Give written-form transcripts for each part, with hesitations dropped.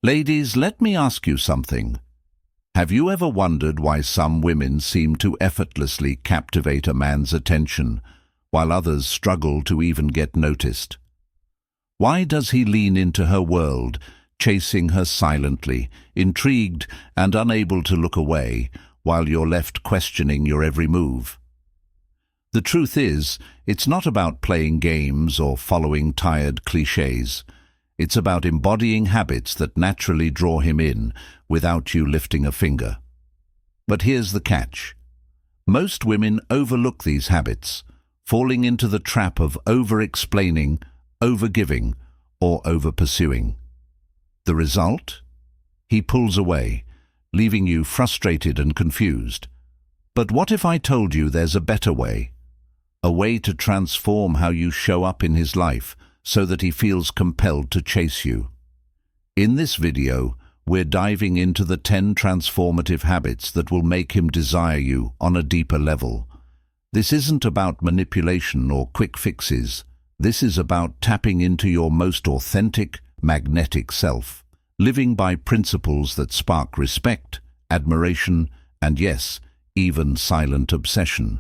Ladies, let me ask you something. Have you ever wondered why some women seem to effortlessly captivate a man's attention, while others struggle to even get noticed? Why does he lean into her world, chasing her silently, intrigued and unable to look away, while you're left questioning your every move? The truth is, it's not about playing games or following tired clichés. It's about embodying habits that naturally draw him in without you lifting a finger. But here's the catch. Most women overlook these habits, falling into the trap of over-explaining, over-giving, or over-pursuing. The result? He pulls away, leaving you frustrated and confused. But what if I told you there's a better way? A way to transform how you show up in his life so that he feels compelled to chase you. In this video, we're diving into the 10 transformative habits that will make him desire you on a deeper level. This isn't about manipulation or quick fixes. This is about tapping into your most authentic, magnetic self, living by principles that spark respect, admiration, and yes, even silent obsession.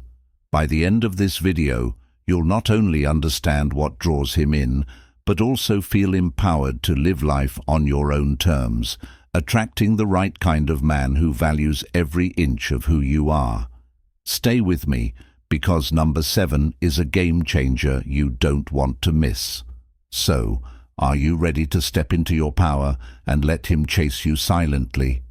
By the end of this video, you'll not only understand what draws him in, but also feel empowered to live life on your own terms, attracting the right kind of man who values every inch of who you are. Stay with me, because number 7 is a game changer you don't want to miss. So, are you ready to step into your power and let him chase you silently?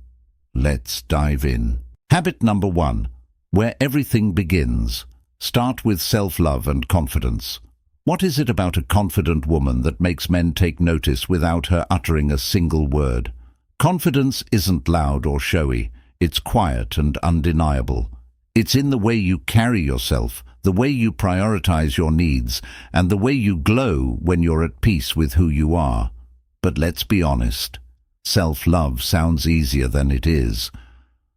Let's dive in. Habit number 1, where everything begins. Start with self-love and confidence. What is it about a confident woman that makes men take notice without her uttering a single word? Confidence isn't loud or showy. It's quiet and undeniable. It's in the way you carry yourself, the way you prioritize your needs, and the way you glow when you're at peace with who you are. But let's be honest, self-love sounds easier than it is.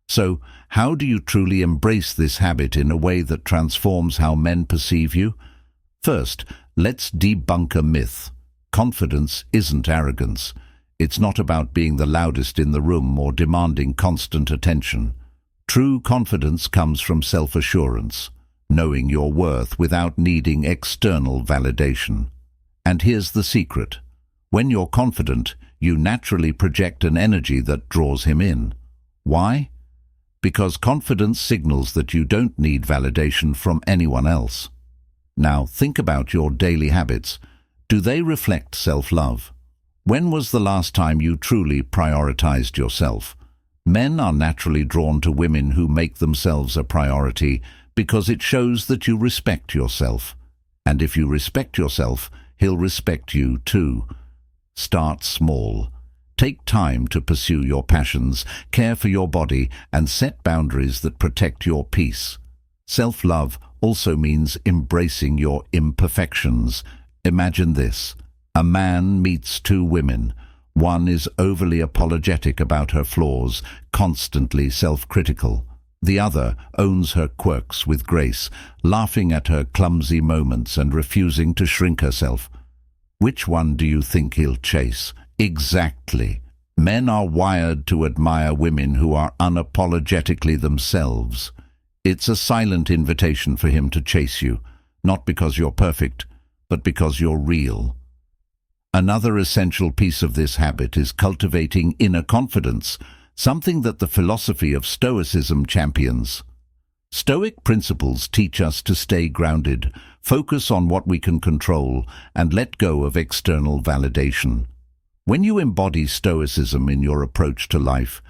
So, how do you truly embrace this habit in a way that transforms how men perceive you? First, let's debunk a myth. Confidence isn't arrogance. It's not about being the loudest in the room or demanding constant attention. True confidence comes from self-assurance, knowing your worth without needing external validation. And here's the secret. When you're confident, you naturally project an energy that draws him in. Why? Because confidence signals that you don't need validation from anyone else. Now, think about your daily habits. Do they reflect self-love? When was the last time you truly prioritized yourself? Men are naturally drawn to women who make themselves a priority because it shows that you respect yourself. And if you respect yourself, he'll respect you too. Start small. Take time to pursue your passions, care for your body, and set boundaries that protect your peace. Self-love also means embracing your imperfections. Imagine this. A man meets 2 women. One is overly apologetic about her flaws, constantly self-critical. The other owns her quirks with grace, laughing at her clumsy moments and refusing to shrink herself. Which one do you think he'll chase? Exactly. Men are wired to admire women who are unapologetically themselves. It's a silent invitation for him to chase you, not because you're perfect, but because you're real. Another essential piece of this habit is cultivating inner confidence, something that the philosophy of Stoicism champions. Stoic principles teach us to stay grounded, focus on what we can control, and let go of external validation. When you embody Stoicism in your approach to life,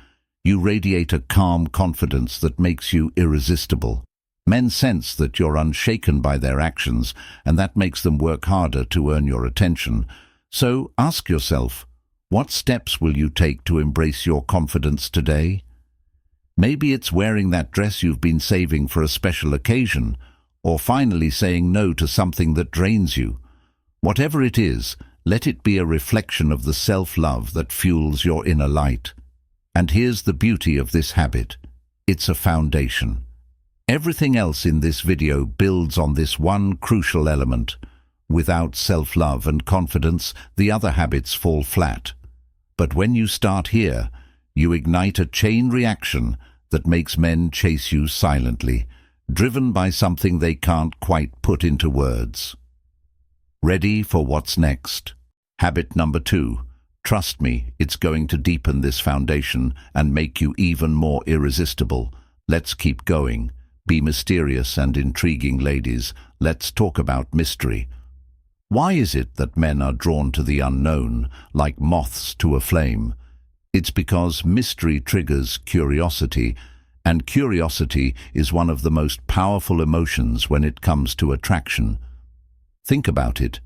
you radiate a calm confidence that makes you irresistible. Men sense that you're unshaken by their actions, and that makes them work harder to earn your attention. So ask yourself, what steps will you take to embrace your confidence today? Maybe it's wearing that dress you've been saving for a special occasion, or finally saying no to something that drains you. Whatever it is, let it be a reflection of the self-love that fuels your inner light. And here's the beauty of this habit. It's a foundation. Everything else in this video builds on this one crucial element. Without self-love and confidence, the other habits fall flat. But when you start here, you ignite a chain reaction that makes men chase you silently, driven by something they can't quite put into words. Ready for what's next? Habit number 2. Trust me, it's going to deepen this foundation and make you even more irresistible. Let's keep going. Be mysterious and intriguing, ladies. Let's talk about mystery. Why is it that men are drawn to the unknown, like moths to a flame? It's because mystery triggers curiosity, and curiosity is one of the most powerful emotions when it comes to attraction. Think about it.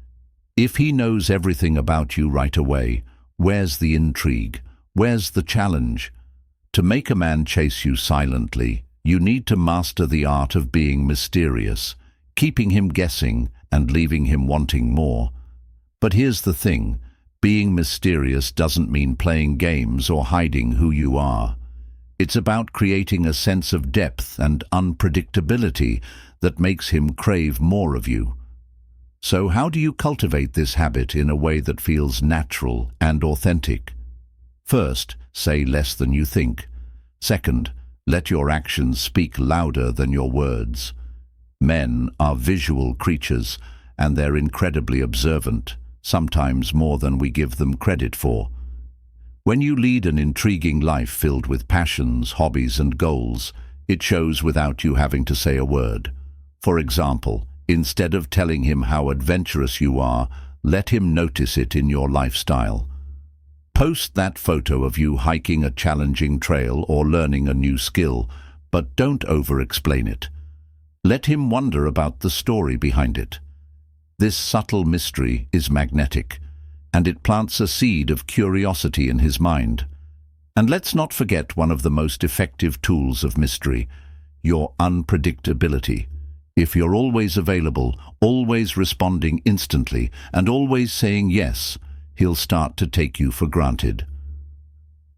If he knows everything about you right away, where's the intrigue? Where's the challenge? To make a man chase you silently, you need to master the art of being mysterious, keeping him guessing and leaving him wanting more. But here's the thing, being mysterious doesn't mean playing games or hiding who you are. It's about creating a sense of depth and unpredictability that makes him crave more of you. So how do you cultivate this habit in a way that feels natural and authentic? First, say less than you think. Second, let your actions speak louder than your words. Men are visual creatures, and they're incredibly observant, sometimes more than we give them credit for. When you lead an intriguing life filled with passions, hobbies, and goals, it shows without you having to say a word. For example, instead of telling him how adventurous you are, let him notice it in your lifestyle. Post that photo of you hiking a challenging trail or learning a new skill, but don't over-explain it. Let him wonder about the story behind it. This subtle mystery is magnetic, and it plants a seed of curiosity in his mind. And let's not forget one of the most effective tools of mystery, your unpredictability. If you're always available, always responding instantly, and always saying yes, he'll start to take you for granted.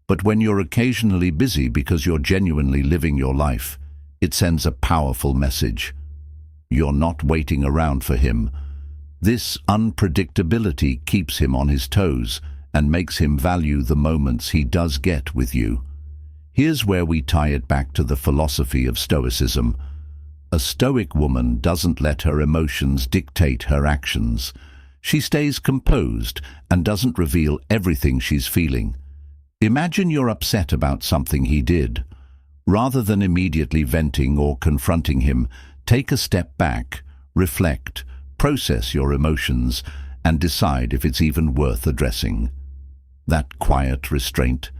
But when you're occasionally busy because you're genuinely living your life, it sends a powerful message. You're not waiting around for him. This unpredictability keeps him on his toes and makes him value the moments he does get with you. Here's where we tie it back to the philosophy of Stoicism. A Stoic woman doesn't let her emotions dictate her actions. She stays composed and doesn't reveal everything she's feeling. Imagine you're upset about something he did. Rather than immediately venting or confronting him, take a step back, reflect, process your emotions, and decide if it's even worth addressing. That quiet restraint,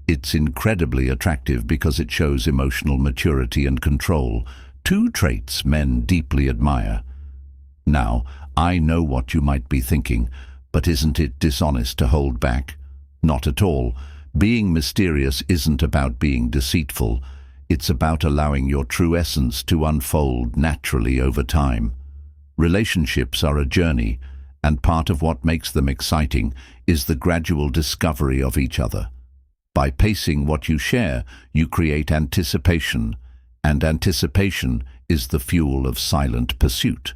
it's incredibly attractive because it shows emotional maturity and control, two traits men deeply admire. Now, I know what you might be thinking, but isn't it dishonest to hold back? Not at all. Being mysterious isn't about being deceitful. It's about allowing your true essence to unfold naturally over time. Relationships are a journey, and part of what makes them exciting is the gradual discovery of each other. By pacing what you share, you create anticipation, and anticipation is the fuel of silent pursuit.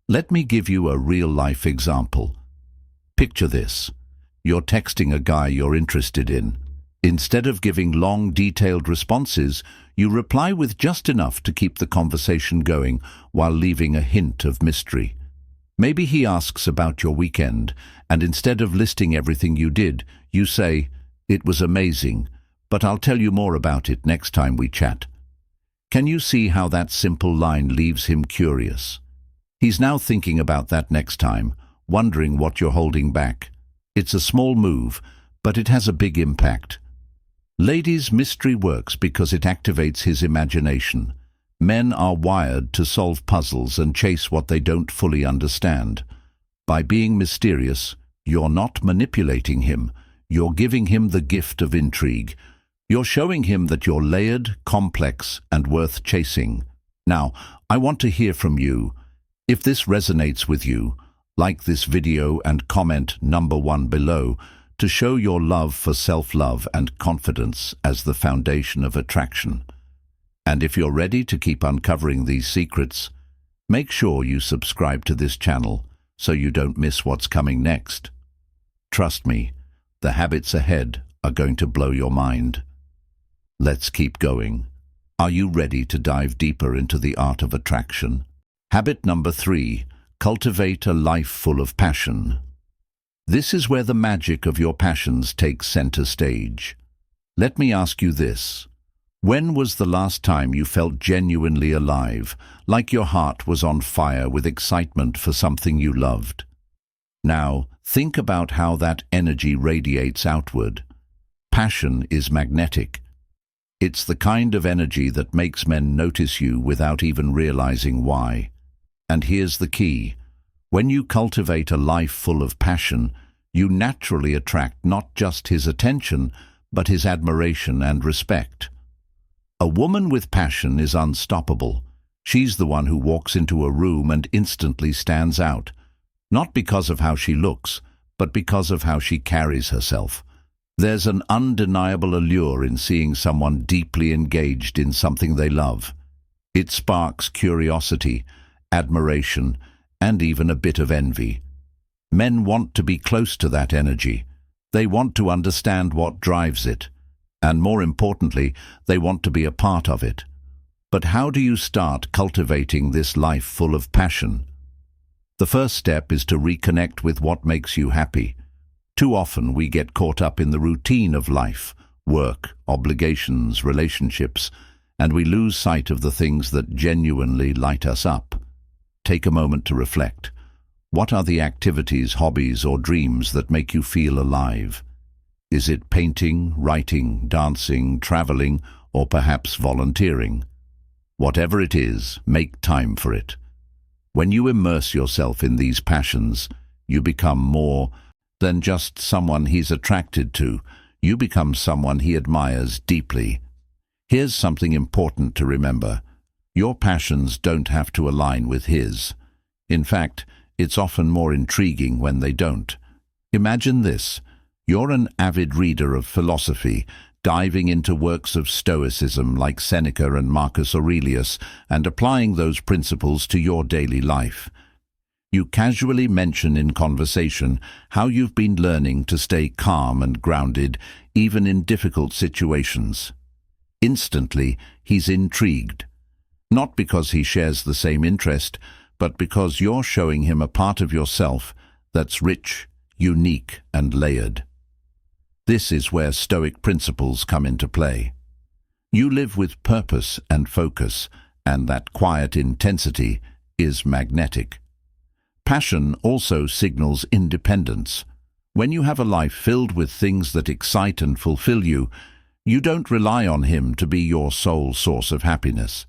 Let me give you a real-life example. Picture this. You're texting a guy you're interested in. Instead of giving long, detailed responses, you reply with just enough to keep the conversation going while leaving a hint of mystery. Maybe he asks about your weekend, and instead of listing everything you did, you say, "It was amazing, but I'll tell you more about it next time we chat." Can you see how that simple line leaves him curious? He's now thinking about that next time, wondering what you're holding back. It's a small move, but it has a big impact. Ladies, mystery works because it activates his imagination. Men are wired to solve puzzles and chase what they don't fully understand. By being mysterious, you're not manipulating him. You're giving him the gift of intrigue. You're showing him that you're layered, complex, and worth chasing. Now, I want to hear from you. If this resonates with you, like this video and comment number 1 below to show your love for self-love and confidence as the foundation of attraction. And if you're ready to keep uncovering these secrets, make sure you subscribe to this channel so you don't miss what's coming next. Trust me, The habits ahead are going to blow your mind. Let's keep going. Are you ready to dive deeper into the art of attraction? Habit number 3, cultivate a life full of passion. This is where the magic of your passions takes center stage. Let me ask you this. When was the last time you felt genuinely alive, like your heart was on fire with excitement for something you loved? Now, think about how that energy radiates outward. Passion is magnetic. It's the kind of energy that makes men notice you without even realizing why. And here's the key. When you cultivate a life full of passion, you naturally attract not just his attention, but his admiration and respect. A woman with passion is unstoppable. She's the one who walks into a room and instantly stands out, not because of how she looks, but because of how she carries herself. There's an undeniable allure in seeing someone deeply engaged in something they love. It sparks curiosity, admiration, and even a bit of envy. Men want to be close to that energy. They want to understand what drives it. And more importantly, they want to be a part of it. But how do you start cultivating this life full of passion? The first step is to reconnect with what makes you happy. Too often we get caught up in the routine of life, work, obligations, relationships, and we lose sight of the things that genuinely light us up. Take a moment to reflect. What are the activities, hobbies, or dreams that make you feel alive? Is it painting, writing, dancing, traveling, or perhaps volunteering? Whatever it is, make time for it. When you immerse yourself in these passions, you become more than just someone he's attracted to. You become someone he admires deeply. Here's something important to remember. Your passions don't have to align with his. In fact, it's often more intriguing when they don't. Imagine this. You're an avid reader of philosophy, diving into works of Stoicism like Seneca and Marcus Aurelius and applying those principles to your daily life. You casually mention in conversation how you've been learning to stay calm and grounded even in difficult situations. Instantly, he's intrigued. Not because he shares the same interest, but because you're showing him a part of yourself that's rich, unique, and layered. This is where Stoic principles come into play. You live with purpose and focus, and that quiet intensity is magnetic. Passion also signals independence. When you have a life filled with things that excite and fulfill you, you don't rely on him to be your sole source of happiness.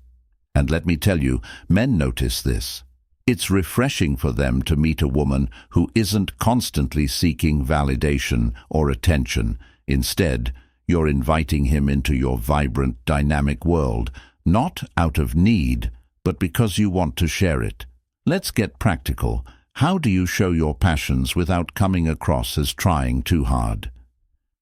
And let me tell you, men notice this. It's refreshing for them to meet a woman who isn't constantly seeking validation or attention. Instead, you're inviting him into your vibrant, dynamic world, not out of need, but because you want to share it. Let's get practical. How do you show your passions without coming across as trying too hard?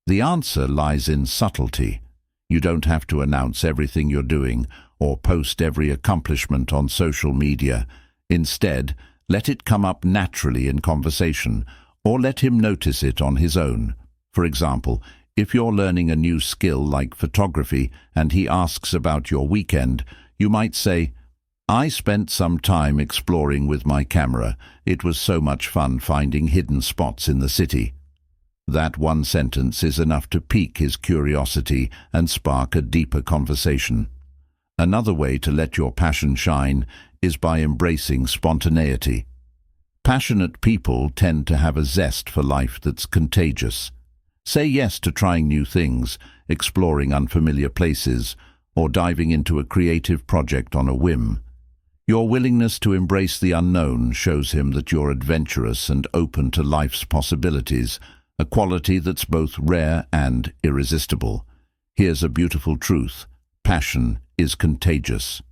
The answer lies in subtlety. You don't have to announce everything you're doing or post every accomplishment on social media. Instead, let it come up naturally in conversation, or let him notice it on his own. For example, if you're learning a new skill like photography and he asks about your weekend, you might say, "I spent some time exploring with my camera. It was so much fun finding hidden spots in the city." That one sentence is enough to pique his curiosity and spark a deeper conversation. Another way to let your passion shine is by embracing spontaneity. Passionate people tend to have a zest for life that's contagious. Say yes to trying new things, exploring unfamiliar places, or diving into a creative project on a whim. Your willingness to embrace the unknown shows him that you're adventurous and open to life's possibilities, a quality that's both rare and irresistible. Here's a beautiful truth. Passion is contagious.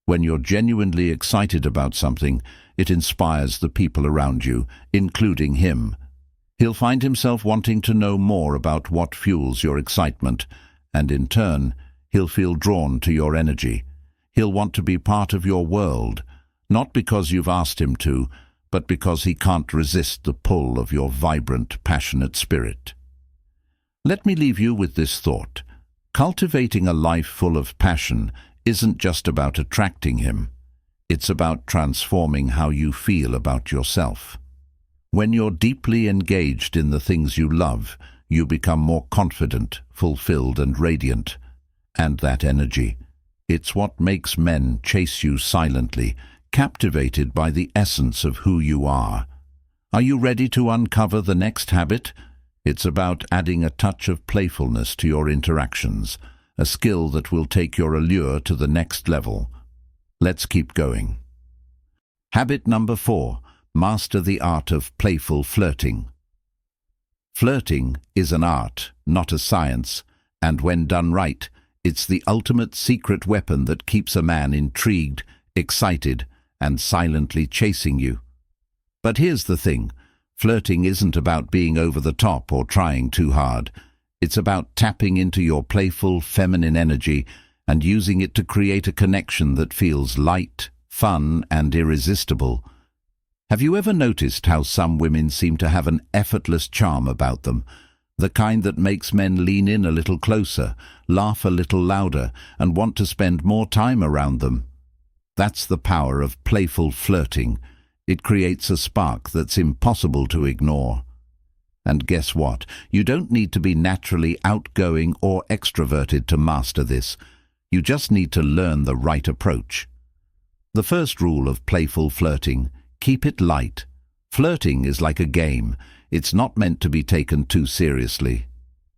When you're genuinely excited about something, it inspires the people around you, including him. He'll find himself wanting to know more about what fuels your excitement, and in turn, he'll feel drawn to your energy. He'll want to be part of your world, not because you've asked him to, but because he can't resist the pull of your vibrant, passionate spirit. Let me leave you with this thought. Cultivating a life full of passion isn't just about attracting him. It's about transforming how you feel about yourself. When you're deeply engaged in the things you love, you become more confident, fulfilled, and radiant. And that energy, it's what makes men chase you silently, captivated by the essence of who you are. Are you ready to uncover the next habit? It's about adding a touch of playfulness to your interactions, a skill that will take your allure to the next level. Let's keep going. Habit number 4. Master the art of playful flirting. Flirting is an art, not a science, and when done right, it's the ultimate secret weapon that keeps a man intrigued, excited, and silently chasing you. But here's the thing. Flirting isn't about being over the top or trying too hard. It's about tapping into your playful, feminine energy and using it to create a connection that feels light, fun, and irresistible. Have you ever noticed how some women seem to have an effortless charm about them? The kind that makes men lean in a little closer, laugh a little louder, and want to spend more time around them. That's the power of playful flirting. It creates a spark that's impossible to ignore. And guess what? You don't need to be naturally outgoing or extroverted to master this. You just need to learn the right approach. The first rule of playful flirting: keep it light. Flirting is like a game. It's not meant to be taken too seriously.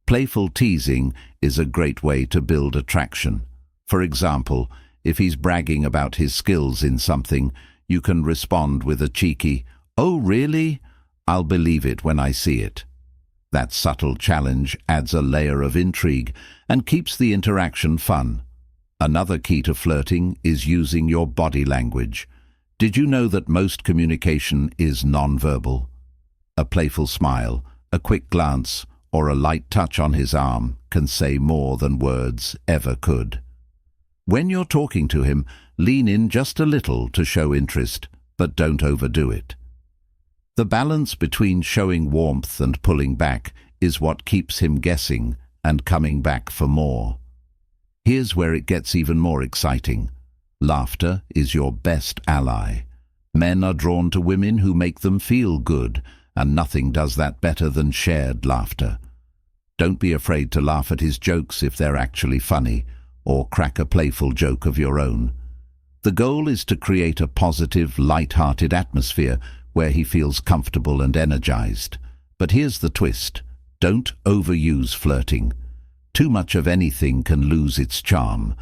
Playful teasing is a great way to build attraction. For example, if he's bragging about his skills in something, you can respond with a cheeky, "Oh, really? I'll believe it when I see it." That subtle challenge adds a layer of intrigue and keeps the interaction fun. Another key to flirting is using your body language. Did you know that most communication is nonverbal? A playful smile, a quick glance, or a light touch on his arm can say more than words ever could. When you're talking to him, lean in just a little to show interest, but don't overdo it. The balance between showing warmth and pulling back is what keeps him guessing and coming back for more. Here's where it gets even more exciting. Laughter is your best ally. Men are drawn to women who make them feel good, and nothing does that better than shared laughter. Don't be afraid to laugh at his jokes if they're actually funny, or crack a playful joke of your own. The goal is to create a positive, light-hearted atmosphere where he feels comfortable and energized. But here's the twist. Don't overuse flirting. Too much of anything can lose its charm.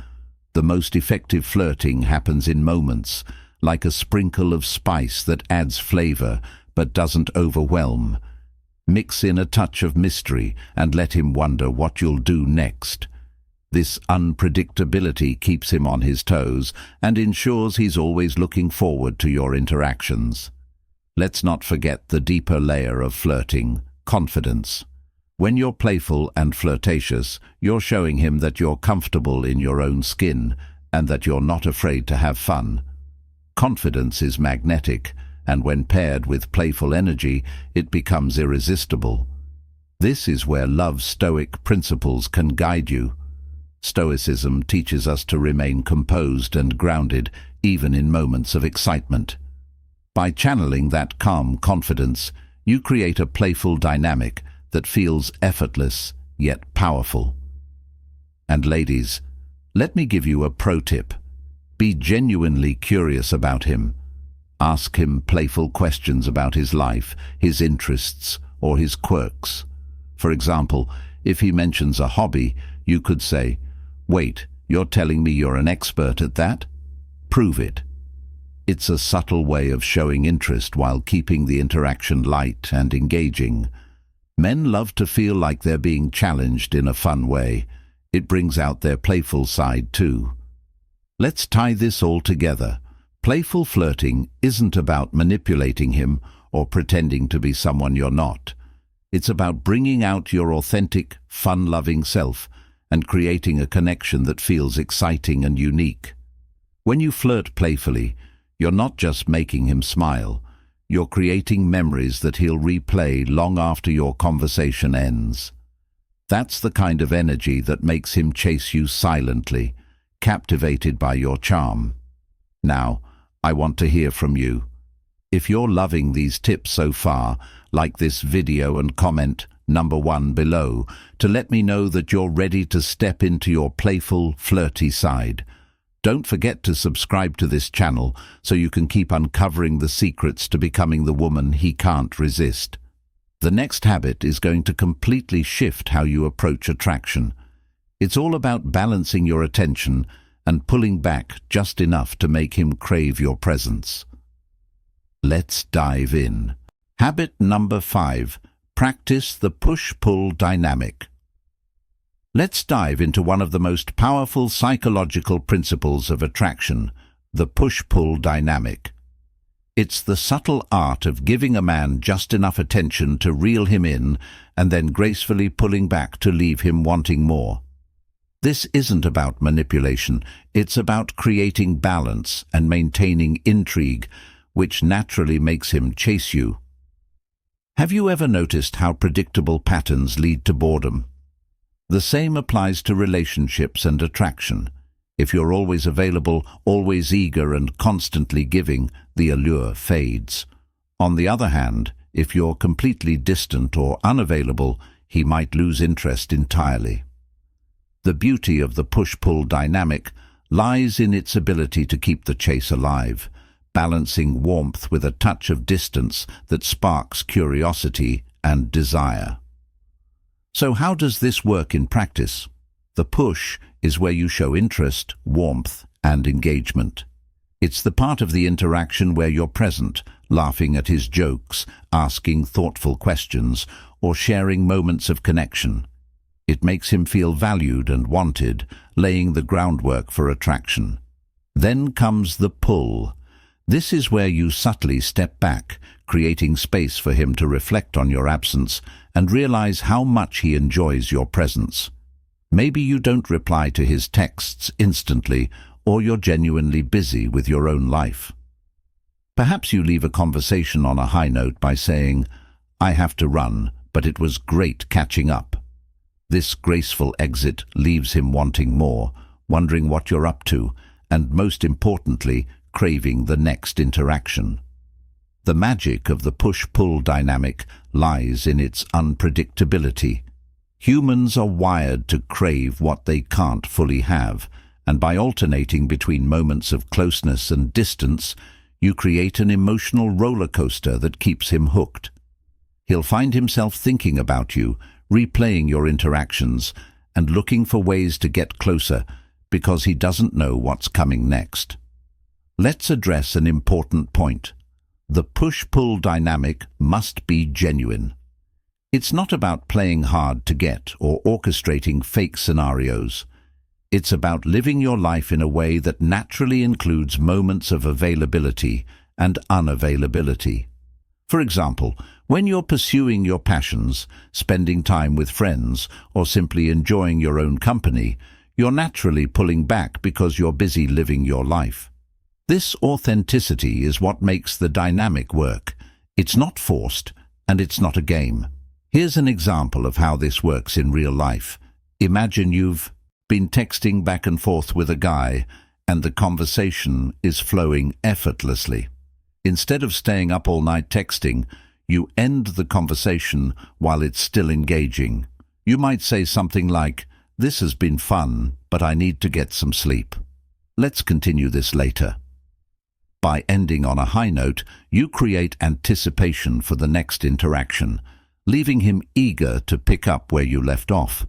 The most effective flirting happens in moments, like a sprinkle of spice that adds flavor but doesn't overwhelm. Mix in a touch of mystery and let him wonder what you'll do next. This unpredictability keeps him on his toes and ensures he's always looking forward to your interactions. Let's not forget the deeper layer of flirting: confidence. When you're playful and flirtatious, you're showing him that you're comfortable in your own skin and that you're not afraid to have fun. Confidence is magnetic, and when paired with playful energy, it becomes irresistible. This is where love's Stoic principles can guide you. Stoicism teaches us to remain composed and grounded even in moments of excitement. By channeling that calm confidence, you create a playful dynamic that feels effortless yet powerful. And ladies, let me give you a pro tip. Be genuinely curious about him. Ask him playful questions about his life, his interests, or his quirks. For example, if he mentions a hobby, you could say, "Wait, you're telling me you're an expert at that? Prove it." It's a subtle way of showing interest while keeping the interaction light and engaging. Men love to feel like they're being challenged in a fun way. It brings out their playful side too. Let's tie this all together. Playful flirting isn't about manipulating him or pretending to be someone you're not. It's about bringing out your authentic, fun-loving self and creating a connection that feels exciting and unique. When you flirt playfully, you're not just making him smile. You're creating memories that he'll replay long after your conversation ends. That's the kind of energy that makes him chase you silently, captivated by your charm. Now, I want to hear from you. If you're loving these tips so far, like this video and comment number 1 below to let me know that you're ready to step into your playful, flirty side. Don't forget to subscribe to this channel so you can keep uncovering the secrets to becoming the woman he can't resist. The next habit is going to completely shift how you approach attraction. It's all about balancing your attention and pulling back just enough to make him crave your presence. Let's dive in. Habit number 5. Practice the push-pull dynamic. Let's dive into one of the most powerful psychological principles of attraction, the push-pull dynamic. It's the subtle art of giving a man just enough attention to reel him in and then gracefully pulling back to leave him wanting more. This isn't about manipulation, it's about creating balance and maintaining intrigue, which naturally makes him chase you. Have you ever noticed how predictable patterns lead to boredom? The same applies to relationships and attraction. If you're always available, always eager and constantly giving, the allure fades. On the other hand, if you're completely distant or unavailable, he might lose interest entirely. The beauty of the push-pull dynamic lies in its ability to keep the chase alive, balancing warmth with a touch of distance that sparks curiosity and desire. So how does this work in practice? The push is where you show interest, warmth, and engagement. It's the part of the interaction where you're present, laughing at his jokes, asking thoughtful questions, or sharing moments of connection. It makes him feel valued and wanted, laying the groundwork for attraction. Then comes the pull. This is where you subtly step back, creating space for him to reflect on your absence and realize how much he enjoys your presence. Maybe you don't reply to his texts instantly, or you're genuinely busy with your own life. Perhaps you leave a conversation on a high note by saying, "I have to run, but it was great catching up." This graceful exit leaves him wanting more, wondering what you're up to, and most importantly, craving the next interaction. The magic of the push-pull dynamic lies in its unpredictability. Humans are wired to crave what they can't fully have, and by alternating between moments of closeness and distance, you create an emotional roller coaster that keeps him hooked. He'll find himself thinking about you, replaying your interactions, and looking for ways to get closer because he doesn't know what's coming next. Let's address an important point. The push-pull dynamic must be genuine. It's not about playing hard to get or orchestrating fake scenarios. It's about living your life in a way that naturally includes moments of availability and unavailability. For example, when you're pursuing your passions, spending time with friends, or simply enjoying your own company, you're naturally pulling back because you're busy living your life. This authenticity is what makes the dynamic work. It's not forced, and it's not a game. Here's an example of how this works in real life. Imagine you've been texting back and forth with a guy, and the conversation is flowing effortlessly. Instead of staying up all night texting, you end the conversation while it's still engaging. You might say something like, "This has been fun, but I need to get some sleep. Let's continue this later." By ending on a high note, you create anticipation for the next interaction, leaving him eager to pick up where you left off.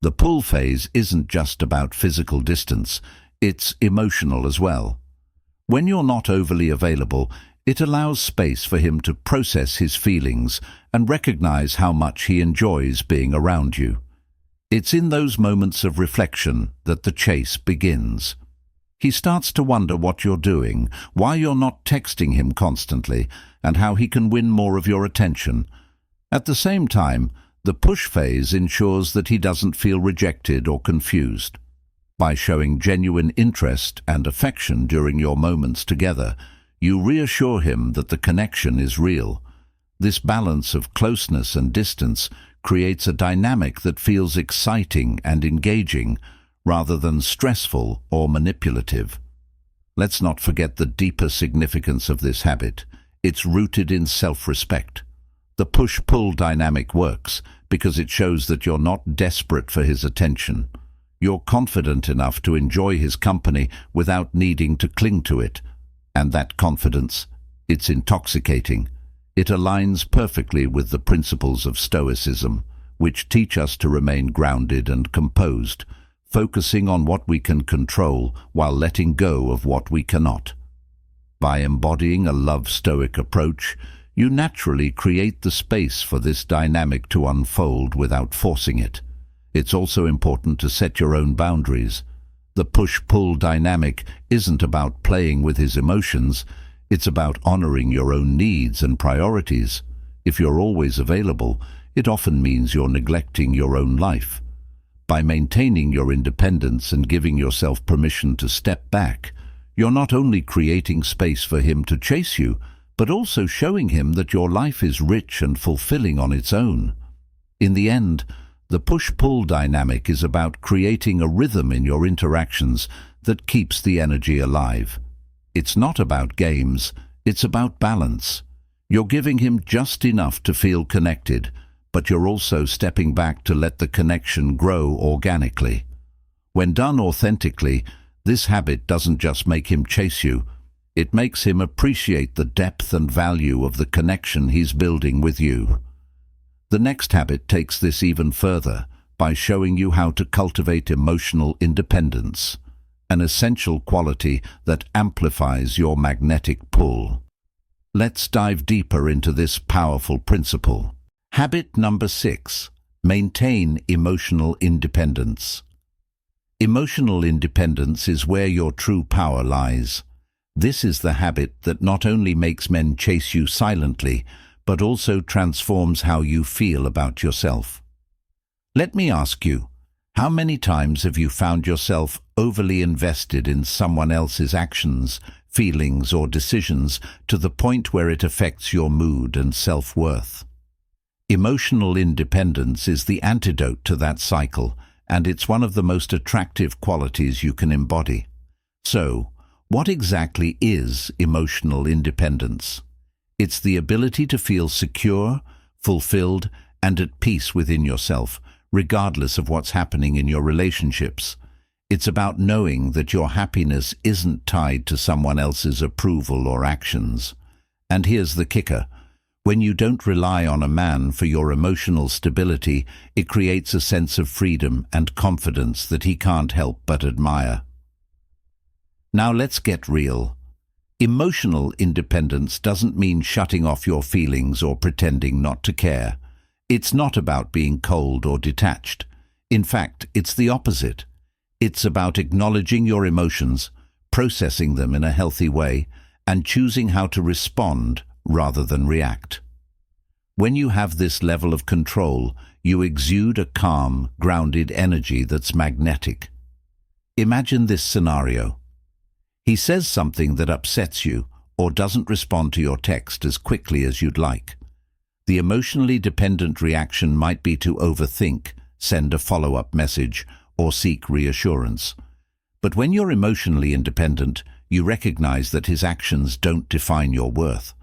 The pull phase isn't just about physical distance, it's emotional as well. When you're not overly available, it allows space for him to process his feelings and recognize how much he enjoys being around you. It's in those moments of reflection that the chase begins. He starts to wonder what you're doing, why you're not texting him constantly, and how he can win more of your attention. At the same time, the push phase ensures that he doesn't feel rejected or confused. By showing genuine interest and affection during your moments together, you reassure him that the connection is real. This balance of closeness and distance creates a dynamic that feels exciting and engaging rather than stressful or manipulative. Let's not forget the deeper significance of this habit. It's rooted in self-respect. The push-pull dynamic works because it shows that you're not desperate for his attention. You're confident enough to enjoy his company without needing to cling to it. And that confidence, it's intoxicating. It aligns perfectly with the principles of Stoicism, which teach us to remain grounded and composed, focusing on what we can control while letting go of what we cannot. By embodying a love Stoic approach, you naturally create the space for this dynamic to unfold without forcing it. It's also important to set your own boundaries. The push-pull dynamic isn't about playing with his emotions, it's about honoring your own needs and priorities. If you're always available, it often means you're neglecting your own life. By maintaining your independence and giving yourself permission to step back, you're not only creating space for him to chase you, but also showing him that your life is rich and fulfilling on its own. In the end, the push-pull dynamic is about creating a rhythm in your interactions that keeps the energy alive. It's not about games, it's about balance. You're giving him just enough to feel connected, but you're also stepping back to let the connection grow organically. When done authentically, this habit doesn't just make him chase you, it makes him appreciate the depth and value of the connection he's building with you. The next habit takes this even further by showing you how to cultivate emotional independence, an essential quality that amplifies your magnetic pull. Let's dive deeper into this powerful principle. Habit number 6. Maintain emotional independence. Emotional independence is where your true power lies. This is the habit that not only makes men chase you silently, but also transforms how you feel about yourself. Let me ask you, how many times have you found yourself overly invested in someone else's actions, feelings, or decisions to the point where it affects your mood and self-worth? Emotional independence is the antidote to that cycle, and it's one of the most attractive qualities you can embody. So, what exactly is emotional independence? It's the ability to feel secure, fulfilled, and at peace within yourself, regardless of what's happening in your relationships. It's about knowing that your happiness isn't tied to someone else's approval or actions. And here's the kicker. When you don't rely on a man for your emotional stability, it creates a sense of freedom and confidence that he can't help but admire. Now let's get real. Emotional independence doesn't mean shutting off your feelings or pretending not to care. It's not about being cold or detached. In fact, it's the opposite. It's about acknowledging your emotions, processing them in a healthy way, and choosing how to respond rather than react. When you have this level of control, you exude a calm, grounded energy that's magnetic. Imagine this scenario. He says something that upsets you or doesn't respond to your text as quickly as you'd like. The emotionally dependent reaction might be to overthink, send a follow-up message, or seek reassurance. But when you're emotionally independent, you recognize that his actions don't define your worth.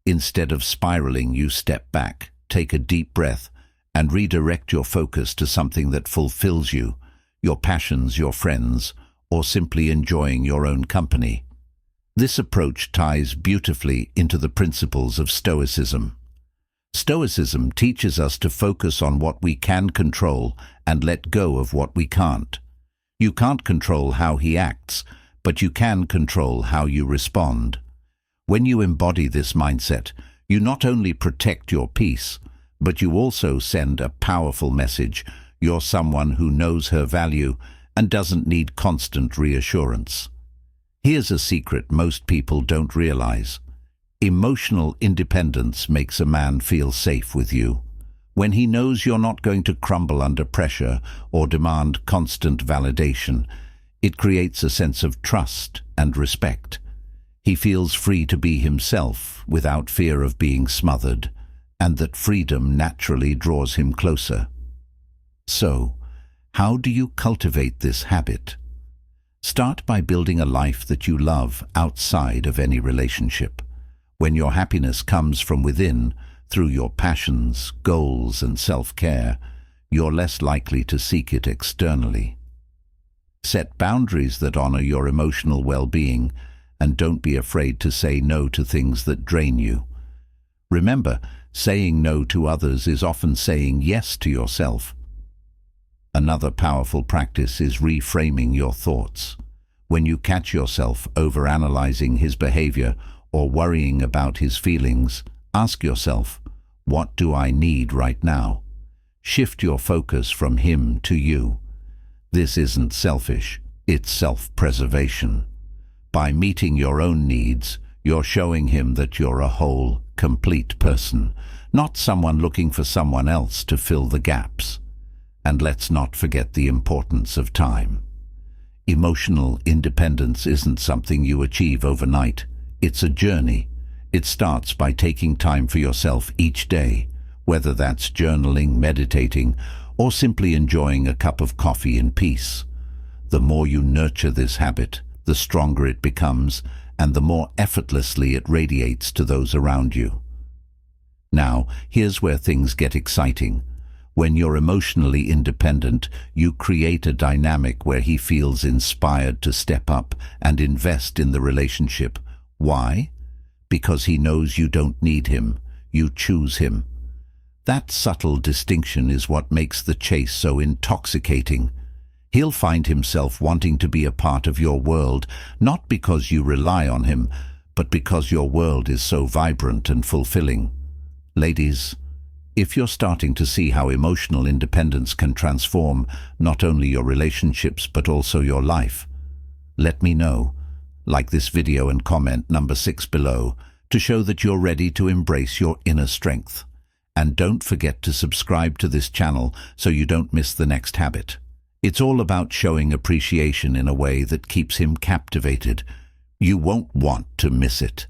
Instead of spiraling, you step back, take a deep breath, and redirect your focus to something that fulfills you, your passions, your friends, or simply enjoying your own company. This approach ties beautifully into the principles of Stoicism. Stoicism teaches us to focus on what we can control and let go of what we can't. You can't control how he acts, but you can control how you respond. When you embody this mindset, you not only protect your peace, but you also send a powerful message. You're someone who knows her value and doesn't need constant reassurance. Here's a secret most people don't realize. Emotional independence makes a man feel safe with you. When he knows you're not going to crumble under pressure or demand constant validation, it creates a sense of trust and respect. He feels free to be himself without fear of being smothered. and that freedom naturally draws him closer. So, how do you cultivate this habit? Start by building a life that you love outside of any relationship. When your happiness comes from within, through your passions, goals, and self-care, you're less likely to seek it externally. Set boundaries that honor your emotional well-being, and don't be afraid to say no to things that drain you. Remember, saying no to others is often saying yes to yourself. Another powerful practice is reframing your thoughts. When you catch yourself overanalyzing his behavior or worrying about his feelings, ask yourself, what do I need right now? Shift your focus from him to you. This isn't selfish, it's self-preservation. By meeting your own needs, you're showing him that you're a whole, complete person, not someone looking for someone else to fill the gaps. And let's not forget the importance of time. Emotional independence isn't something you achieve overnight. It's a journey. It starts by taking time for yourself each day, whether that's journaling, meditating, or simply enjoying a cup of coffee in peace. The more you nurture this habit, the stronger it becomes, and the more effortlessly it radiates to those around you. Now, here's where things get exciting. When you're emotionally independent, you create a dynamic where he feels inspired to step up and invest in the relationship. Why? Because he knows you don't need him, you choose him. That subtle distinction is what makes the chase so intoxicating. He'll find himself wanting to be a part of your world, not because you rely on him, but because your world is so vibrant and fulfilling. Ladies, if you're starting to see how emotional independence can transform not only your relationships but also your life, let me know. Like this video and comment number 6 below to show that you're ready to embrace your inner strength. And don't forget to subscribe to this channel so you don't miss the next habit. It's all about showing appreciation in a way that keeps him captivated. You won't want to miss it.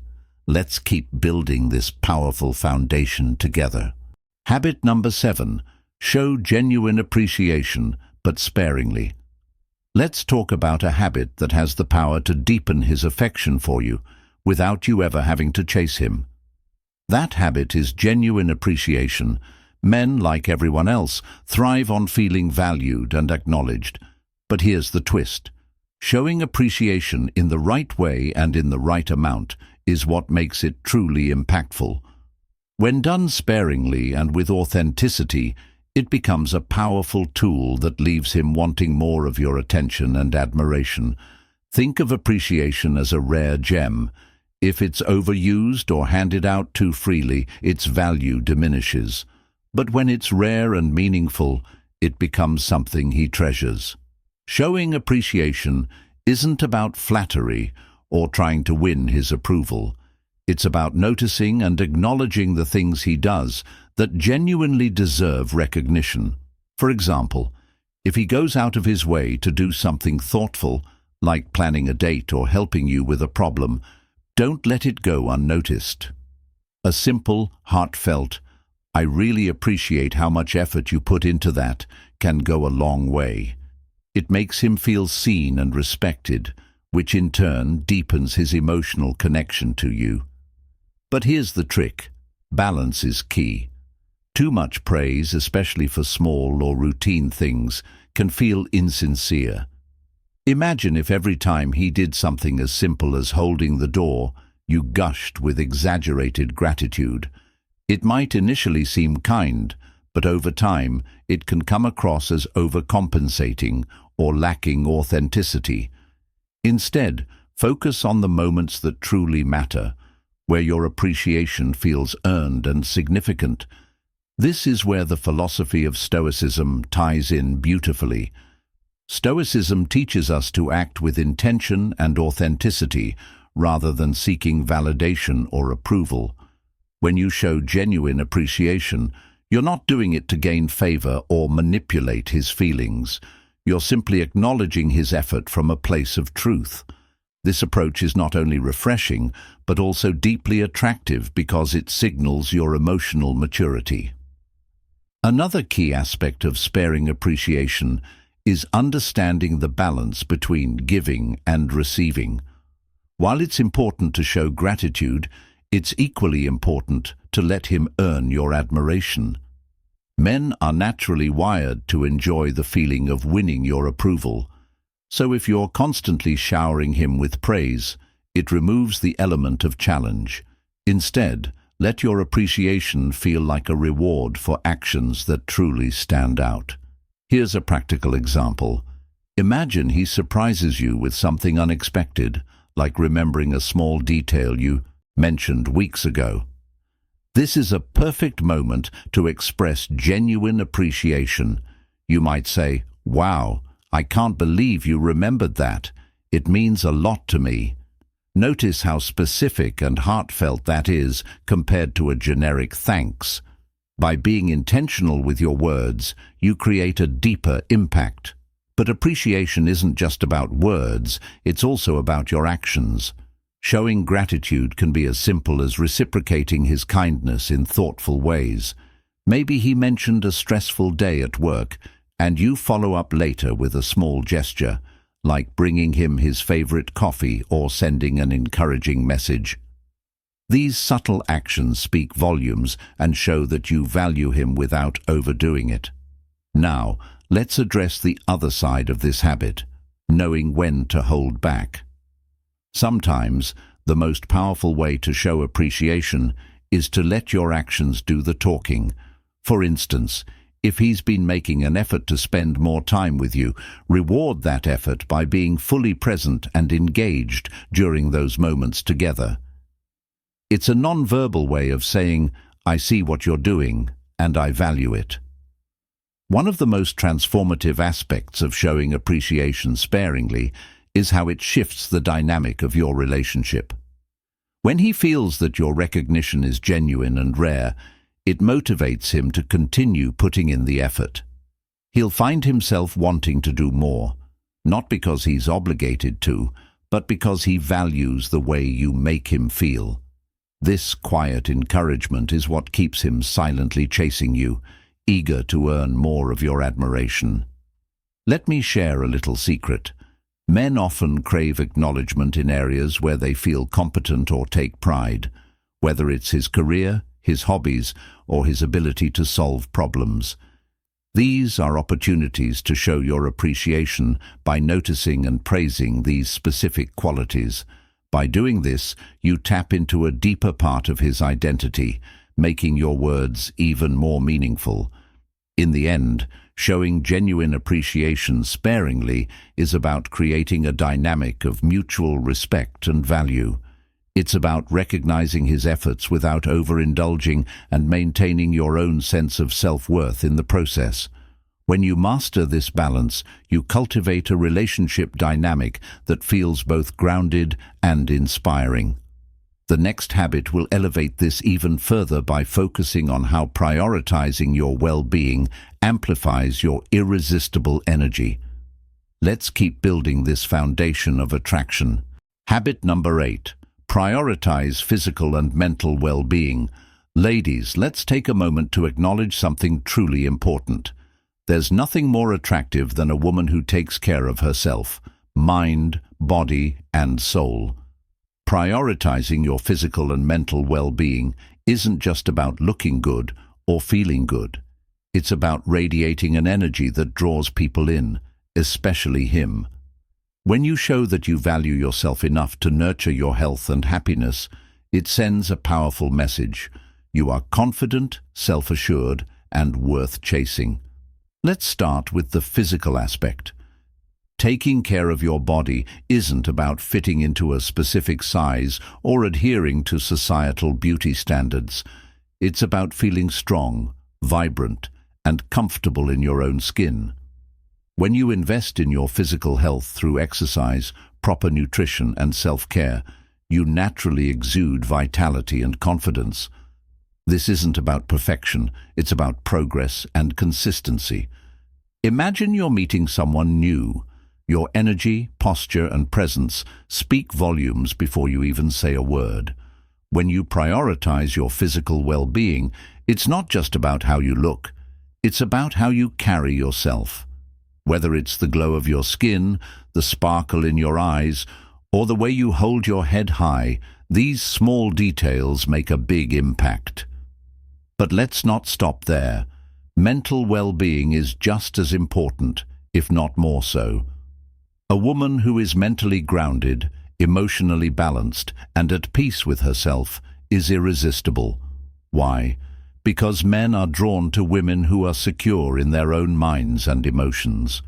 Let's keep building this powerful foundation together. Habit number 7. Show genuine appreciation, but sparingly. Let's talk about a habit that has the power to deepen his affection for you without you ever having to chase him. That habit is genuine appreciation. Men, like everyone else, thrive on feeling valued and acknowledged. But here's the twist. Showing appreciation in the right way and in the right amount is what makes it truly impactful. When done sparingly and with authenticity, it becomes a powerful tool that leaves him wanting more of your attention and admiration. Think of appreciation as a rare gem. If it's overused or handed out too freely, its value diminishes. But when it's rare and meaningful, it becomes something he treasures. Showing appreciation isn't about flattery or trying to win his approval. It's about noticing and acknowledging the things he does that genuinely deserve recognition. For example, if he goes out of his way to do something thoughtful, like planning a date or helping you with a problem, don't let it go unnoticed. A simple, heartfelt, "I really appreciate how much effort you put into that," can go a long way. It makes him feel seen and respected, which in turn deepens his emotional connection to you. But here's the trick. Balance is key. Too much praise, especially for small or routine things, can feel insincere. Imagine if every time he did something as simple as holding the door, you gushed with exaggerated gratitude. It might initially seem kind, but over time it can come across as overcompensating or lacking authenticity. Instead, focus on the moments that truly matter, where your appreciation feels earned and significant. This is where the philosophy of Stoicism ties in beautifully. Stoicism teaches us to act with intention and authenticity rather than seeking validation or approval. When you show genuine appreciation, you're not doing it to gain favor or manipulate his feelings. You're simply acknowledging his effort from a place of truth. This approach is not only refreshing, but also deeply attractive because it signals your emotional maturity. Another key aspect of sparing appreciation is understanding the balance between giving and receiving. While it's important to show gratitude, it's equally important to let him earn your admiration. Men are naturally wired to enjoy the feeling of winning your approval, so if you're constantly showering him with praise, it removes the element of challenge. Instead, let your appreciation feel like a reward for actions that truly stand out. Here's a practical example. Imagine he surprises you with something unexpected, like remembering a small detail you mentioned weeks ago. This is a perfect moment to express genuine appreciation. You might say, "Wow, I can't believe you remembered that. It means a lot to me." Notice how specific and heartfelt that is compared to a generic thanks. By being intentional with your words, you create a deeper impact. But appreciation isn't just about words, it's also about your actions. Showing gratitude can be as simple as reciprocating his kindness in thoughtful ways. Maybe he mentioned a stressful day at work, and you follow up later with a small gesture, like bringing him his favorite coffee or sending an encouraging message. These subtle actions speak volumes and show that you value him without overdoing it. Now, let's address the other side of this habit, knowing when to hold back. Sometimes, the most powerful way to show appreciation is to let your actions do the talking. For instance, if he's been making an effort to spend more time with you, reward that effort by being fully present and engaged during those moments together. It's a non-verbal way of saying, "I see what you're doing, and I value it." One of the most transformative aspects of showing appreciation sparingly is how it shifts the dynamic of your relationship. When he feels that your recognition is genuine and rare, it motivates him to continue putting in the effort. He'll find himself wanting to do more, not because he's obligated to, but because he values the way you make him feel. This quiet encouragement is what keeps him silently chasing you, eager to earn more of your admiration. Let me share a little secret. Men often crave acknowledgement in areas where they feel competent or take pride, whether it's his career, his hobbies, or his ability to solve problems. These are opportunities to show your appreciation by noticing and praising these specific qualities. By doing this, you tap into a deeper part of his identity, making your words even more meaningful. In the end, showing genuine appreciation sparingly is about creating a dynamic of mutual respect and value. It's about recognizing his efforts without overindulging and maintaining your own sense of self-worth in the process. When you master this balance, you cultivate a relationship dynamic that feels both grounded and inspiring. The next habit will elevate this even further by focusing on how prioritizing your well-being amplifies your irresistible energy. Let's keep building this foundation of attraction. Habit number 8. Prioritize physical and mental well-being. Ladies, let's take a moment to acknowledge something truly important. There's nothing more attractive than a woman who takes care of herself, mind, body, and soul. Prioritizing your physical and mental well-being isn't just about looking good or feeling good. It's about radiating an energy that draws people in, especially him. When you show that you value yourself enough to nurture your health and happiness, it sends a powerful message. You are confident, self-assured, and worth chasing. Let's start with the physical aspect. Taking care of your body isn't about fitting into a specific size or adhering to societal beauty standards. It's about feeling strong, vibrant, and comfortable in your own skin. When you invest in your physical health through exercise, proper nutrition, and self-care, you naturally exude vitality and confidence. This isn't about perfection, it's about progress and consistency. Imagine you're meeting someone new. Your energy, posture, and presence speak volumes before you even say a word. When you prioritize your physical well-being, it's not just about how you look, it's about how you carry yourself. Whether it's the glow of your skin, the sparkle in your eyes, or the way you hold your head high, these small details make a big impact. But let's not stop there. Mental well-being is just as important, if not more so. A woman who is mentally grounded, emotionally balanced, and at peace with herself is irresistible. Why? Because men are drawn to women who are secure in their own minds and emotions.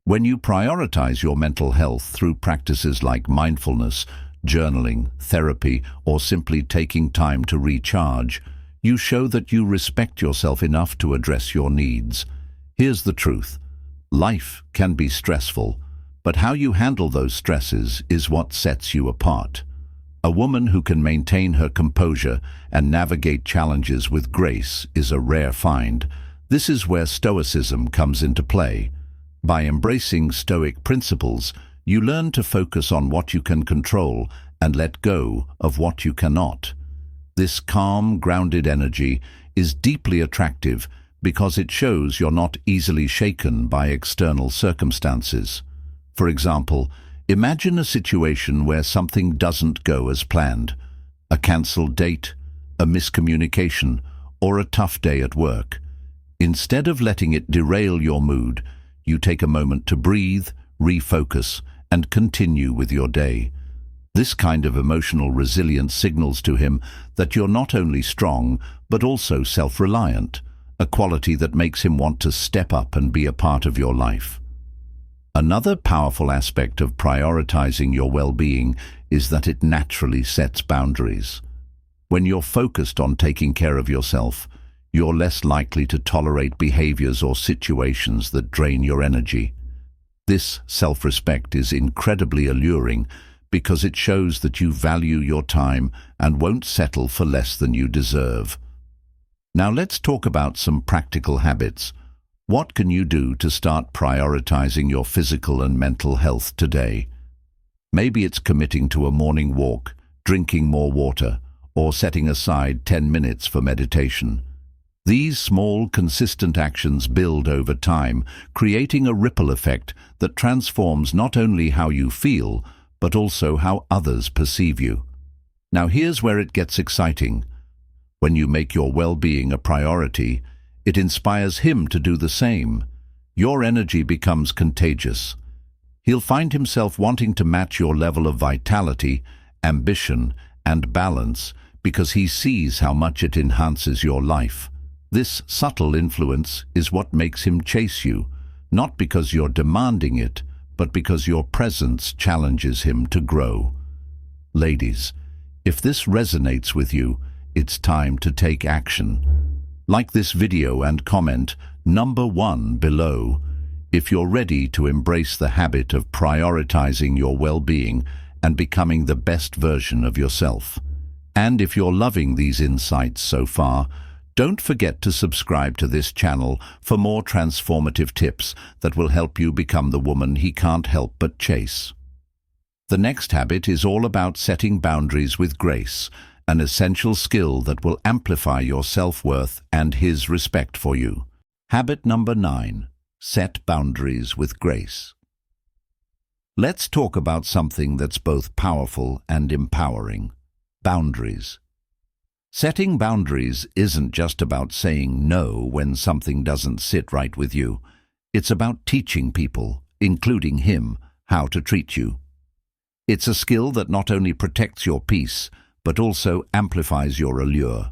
When you prioritize your mental health through practices like mindfulness, journaling, therapy, or simply taking time to recharge, you show that you respect yourself enough to address your needs. Here's the truth. Life can be stressful, but how you handle those stresses is what sets you apart. A woman who can maintain her composure and navigate challenges with grace is a rare find. This is where Stoicism comes into play. By embracing Stoic principles, you learn to focus on what you can control and let go of what you cannot. This calm, grounded energy is deeply attractive because it shows you're not easily shaken by external circumstances. For example, imagine a situation where something doesn't go as planned. A cancelled date, a miscommunication, or a tough day at work. Instead of letting it derail your mood, you take a moment to breathe, refocus, and continue with your day. This kind of emotional resilience signals to him that you're not only strong, but also self-reliant, a quality that makes him want to step up and be a part of your life. Another powerful aspect of prioritizing your well-being is that it naturally sets boundaries. When you're focused on taking care of yourself, you're less likely to tolerate behaviors or situations that drain your energy. This self-respect is incredibly alluring because it shows that you value your time and won't settle for less than you deserve. Now let's talk about some practical habits. What can you do to start prioritizing your physical and mental health today? Maybe it's committing to a morning walk, drinking more water, or setting aside 10 minutes for meditation. These small, consistent actions build over time, creating a ripple effect that transforms not only how you feel, but also how others perceive you. Now here's where it gets exciting. When you make your well-being a priority, it inspires him to do the same. Your energy becomes contagious. He'll find himself wanting to match your level of vitality, ambition, and balance because he sees how much it enhances your life. This subtle influence is what makes him chase you, not because you're demanding it, but because your presence challenges him to grow. Ladies, if this resonates with you, it's time to take action. Like this video and comment number 1 below if you're ready to embrace the habit of prioritizing your well-being and becoming the best version of yourself. And if you're loving these insights so far, don't forget to subscribe to this channel for more transformative tips that will help you become the woman he can't help but chase. The next habit is all about setting boundaries with grace, an essential skill that will amplify your self-worth and his respect for you. Habit number 9. Set boundaries with grace. Let's talk about something that's both powerful and empowering. Boundaries. Setting boundaries isn't just about saying no when something doesn't sit right with you. It's about teaching people, including him, how to treat you. It's a skill that not only protects your peace, but also amplifies your allure.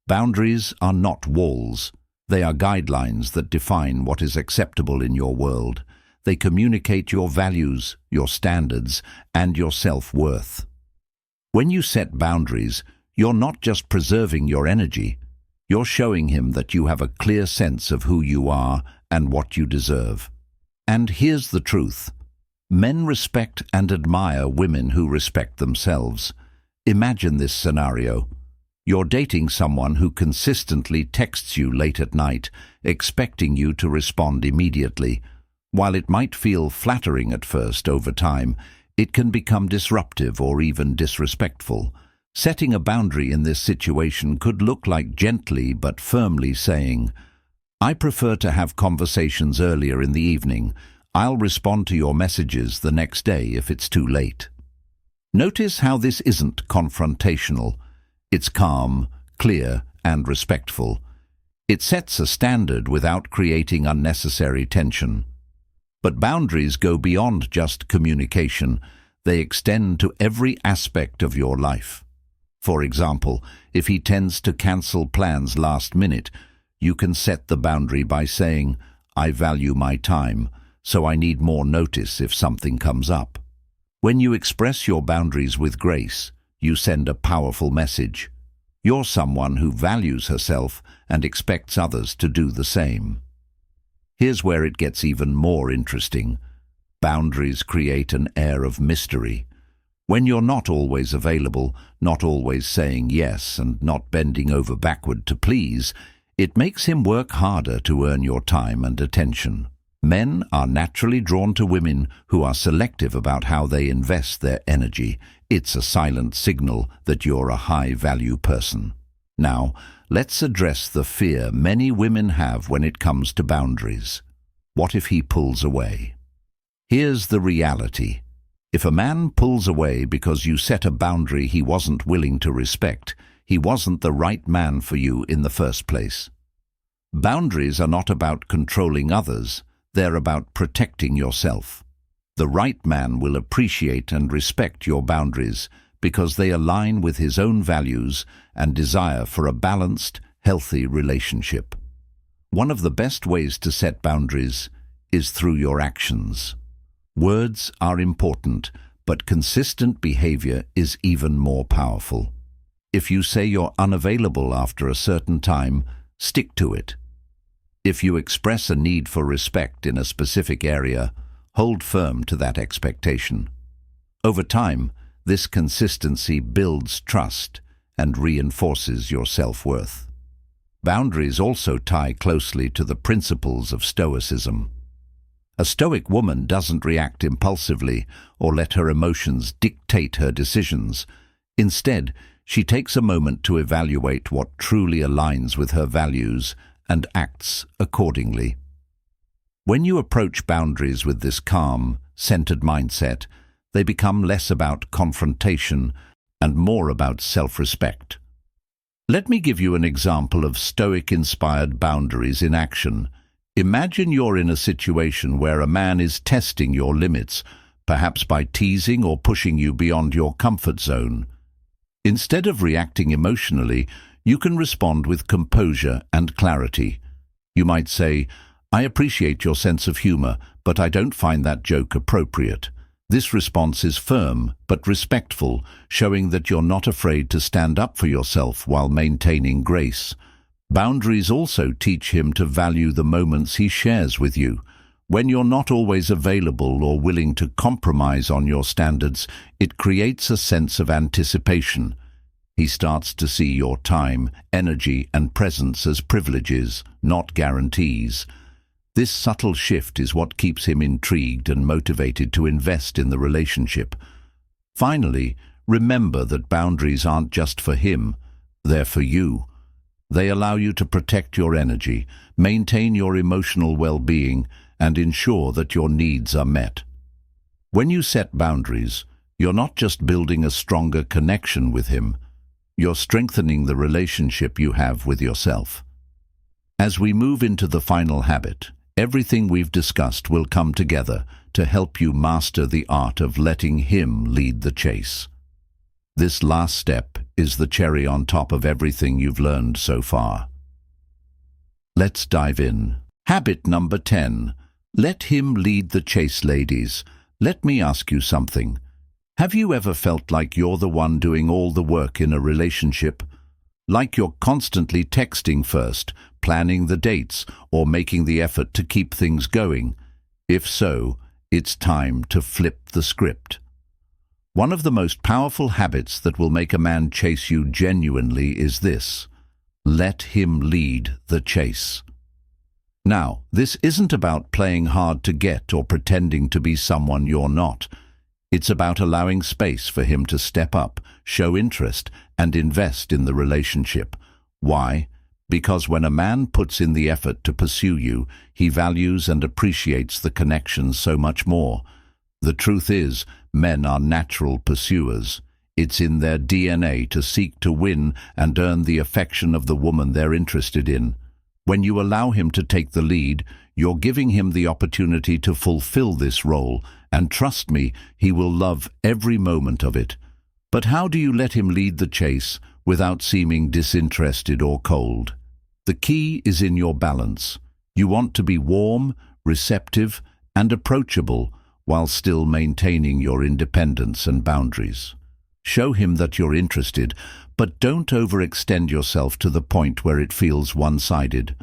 Boundaries are not walls. They are guidelines that define what is acceptable in your world. They communicate your values, your standards, and your self-worth. When you set boundaries, you're not just preserving your energy, you're showing him that you have a clear sense of who you are and what you deserve. And here's the truth. Men respect and admire women who respect themselves. Imagine this scenario. You're dating someone who consistently texts you late at night, expecting you to respond immediately. While it might feel flattering at first, over time, it can become disruptive or even disrespectful. Setting a boundary in this situation could look like gently but firmly saying, "I prefer to have conversations earlier in the evening. I'll respond to your messages the next day if it's too late." Notice how this isn't confrontational. It's calm, clear, and respectful. It sets a standard without creating unnecessary tension. But boundaries go beyond just communication. They extend to every aspect of your life. For example, if he tends to cancel plans last minute, you can set the boundary by saying, "I value my time, so I need more notice if something comes up." When you express your boundaries with grace, you send a powerful message. You're someone who values herself and expects others to do the same. Here's where it gets even more interesting. Boundaries create an air of mystery. When you're not always available, not always saying yes, and not bending over backward to please, it makes him work harder to earn your time and attention. Men are naturally drawn to women who are selective about how they invest their energy. It's a silent signal that you're a high-value person. Now, let's address the fear many women have when it comes to boundaries. What if he pulls away? Here's the reality. If a man pulls away because you set a boundary he wasn't willing to respect, he wasn't the right man for you in the first place. Boundaries are not about controlling others. They're about protecting yourself. The right man will appreciate and respect your boundaries because they align with his own values and desire for a balanced, healthy relationship. One of the best ways to set boundaries is through your actions. Words are important, but consistent behavior is even more powerful. If you say you're unavailable after a certain time, stick to it. If you express a need for respect in a specific area, hold firm to that expectation. Over time, this consistency builds trust and reinforces your self-worth. Boundaries also tie closely to the principles of Stoicism. A Stoic woman doesn't react impulsively or let her emotions dictate her decisions. Instead, she takes a moment to evaluate what truly aligns with her values and acts accordingly. When you approach boundaries with this calm, centered mindset, they become less about confrontation and more about self-respect. Let me give you an example of Stoic-inspired boundaries in action. Imagine you're in a situation where a man is testing your limits, perhaps by teasing or pushing you beyond your comfort zone. Instead of reacting emotionally, you can respond with composure and clarity. You might say, "I appreciate your sense of humor, but I don't find that joke appropriate." This response is firm but respectful, showing that you're not afraid to stand up for yourself while maintaining grace. Boundaries also teach him to value the moments he shares with you. When you're not always available or willing to compromise on your standards, it creates a sense of anticipation. He starts to see your time, energy, and presence as privileges, not guarantees. This subtle shift is what keeps him intrigued and motivated to invest in the relationship. Finally, remember that boundaries aren't just for him, they're for you. They allow you to protect your energy, maintain your emotional well-being, and ensure that your needs are met. When you set boundaries, you're not just building a stronger connection with him, you're strengthening the relationship you have with yourself. As we move into the final habit, everything we've discussed will come together to help you master the art of letting him lead the chase. This last step is the cherry on top of everything you've learned so far. Let's dive in. Habit number 10. Let him lead the chase, ladies. Let me ask you something. Have you ever felt like you're the one doing all the work in a relationship? Like you're constantly texting first, planning the dates, or making the effort to keep things going? If so, it's time to flip the script. One of the most powerful habits that will make a man chase you genuinely is this: let him lead the chase. Now, this isn't about playing hard to get or pretending to be someone you're not. It's about allowing space for him to step up, show interest, and invest in the relationship. Why? Because when a man puts in the effort to pursue you, he values and appreciates the connection so much more. The truth is, men are natural pursuers. It's in their DNA to seek to win and earn the affection of the woman they're interested in. When you allow him to take the lead, you're giving him the opportunity to fulfill this role, and trust me, he will love every moment of it. But how do you let him lead the chase without seeming disinterested or cold? The key is in your balance. You want to be warm, receptive, and approachable while still maintaining your independence and boundaries. Show him that you're interested, but don't overextend yourself to the point where it feels one-sided.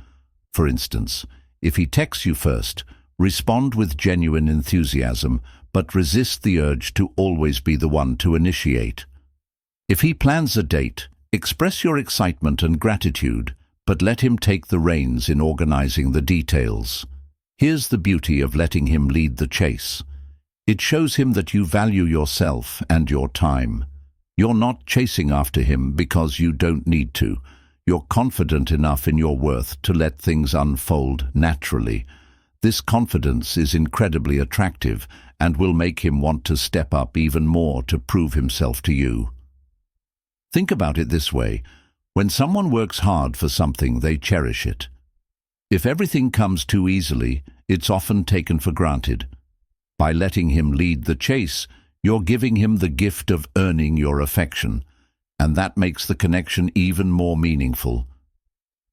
For instance, if he texts you first, respond with genuine enthusiasm, but resist the urge to always be the one to initiate. If he plans a date, express your excitement and gratitude, but let him take the reins in organizing the details. Here's the beauty of letting him lead the chase. It shows him that you value yourself and your time. You're not chasing after him because you don't need to. You're confident enough in your worth to let things unfold naturally. This confidence is incredibly attractive and will make him want to step up even more to prove himself to you. Think about it this way. When someone works hard for something, they cherish it. If everything comes too easily, it's often taken for granted. By letting him lead the chase, you're giving him the gift of earning your affection, and that makes the connection even more meaningful.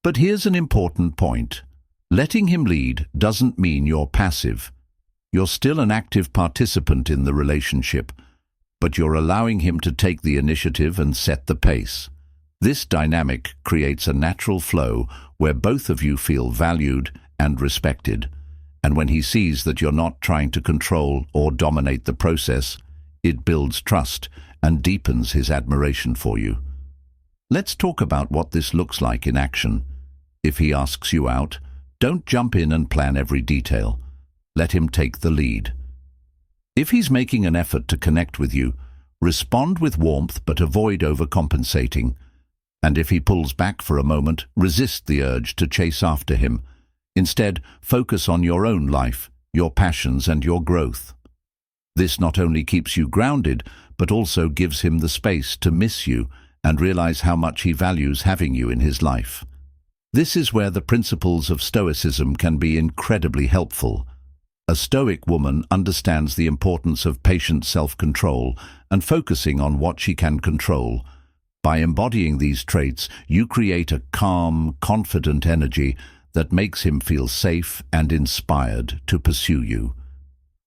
But here's an important point. Letting him lead doesn't mean you're passive. You're still an active participant in the relationship, but you're allowing him to take the initiative and set the pace. This dynamic creates a natural flow where both of you feel valued and respected. And when he sees that you're not trying to control or dominate the process, it builds trust and deepens his admiration for you. Let's talk about what this looks like in action. If he asks you out, don't jump in and plan every detail. Let him take the lead. If he's making an effort to connect with you, respond with warmth but avoid overcompensating. And if he pulls back for a moment, resist the urge to chase after him. Instead, focus on your own life, your passions, and your growth. This not only keeps you grounded, but also gives him the space to miss you and realize how much he values having you in his life. This is where the principles of Stoicism can be incredibly helpful. A Stoic woman understands the importance of patient self-control and focusing on what she can control. By embodying these traits, you create a calm, confident energy that makes him feel safe and inspired to pursue you.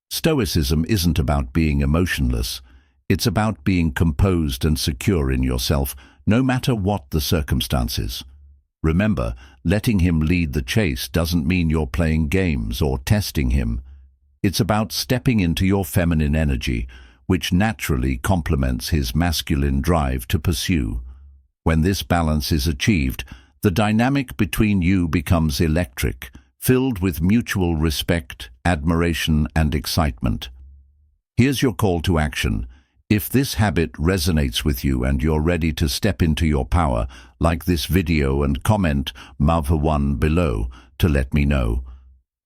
Stoicism isn't about being emotionless. It's about being composed and secure in yourself, no matter what the circumstances. Remember, letting him lead the chase doesn't mean you're playing games or testing him. It's about stepping into your feminine energy, which naturally complements his masculine drive to pursue. When this balance is achieved, the dynamic between you becomes electric, filled with mutual respect, admiration, and excitement. Here's your call to action. If this habit resonates with you and you're ready to step into your power, like this video and comment #1 below to let me know.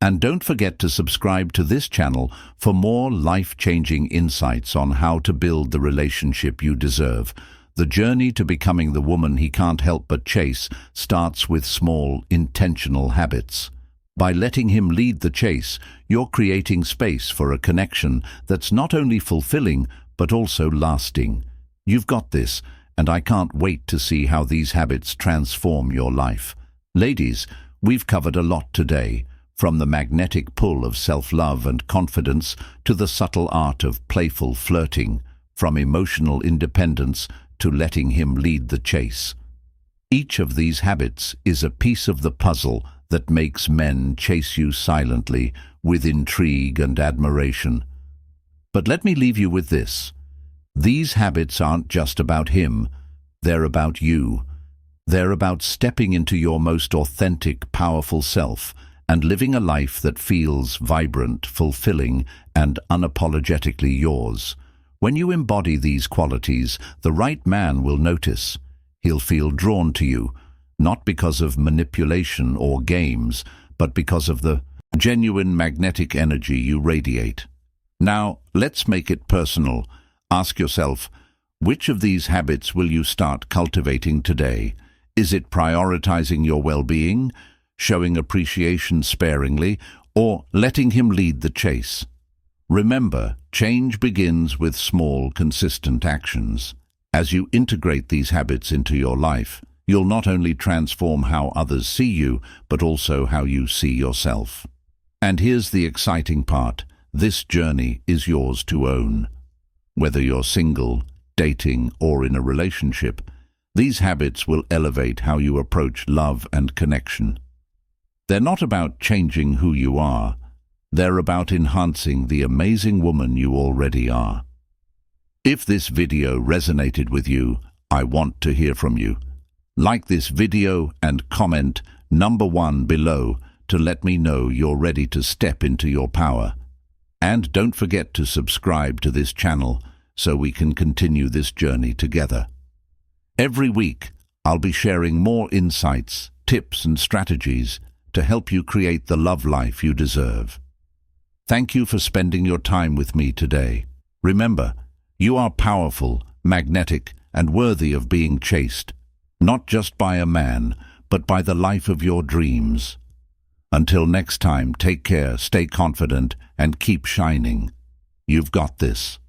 And don't forget to subscribe to this channel for more life-changing insights on how to build the relationship you deserve. The journey to becoming the woman he can't help but chase starts with small, intentional habits. By letting him lead the chase, you're creating space for a connection that's not only fulfilling, but also lasting. You've got this, and I can't wait to see how these habits transform your life. Ladies, we've covered a lot today, from the magnetic pull of self-love and confidence to the subtle art of playful flirting, from emotional independence to letting him lead the chase. Each of these habits is a piece of the puzzle that makes men chase you silently with intrigue and admiration. But let me leave you with this. These habits aren't just about him, they're about you. They're about stepping into your most authentic, powerful self and living a life that feels vibrant, fulfilling, and unapologetically yours. When you embody these qualities, the right man will notice. He'll feel drawn to you, not because of manipulation or games, but because of the genuine magnetic energy you radiate. Now, let's make it personal. Ask yourself, which of these habits will you start cultivating today? Is it prioritizing your well-being, showing appreciation sparingly, or letting him lead the chase? Remember, change begins with small, consistent actions. As you integrate these habits into your life, you'll not only transform how others see you, but also how you see yourself. And here's the exciting part. This journey is yours to own. Whether you're single, dating, or in a relationship, these habits will elevate how you approach love and connection. They're not about changing who you are. They're about enhancing the amazing woman you already are. If this video resonated with you, I want to hear from you. Like this video and comment number 1 below to let me know you're ready to step into your power. And don't forget to subscribe to this channel so we can continue this journey together. Every week, I'll be sharing more insights, tips, and strategies to help you create the love life you deserve. Thank you for spending your time with me today. Remember, you are powerful, magnetic, and worthy of being chased, not just by a man, but by the life of your dreams. Until next time, take care, stay confident, and keep shining. You've got this.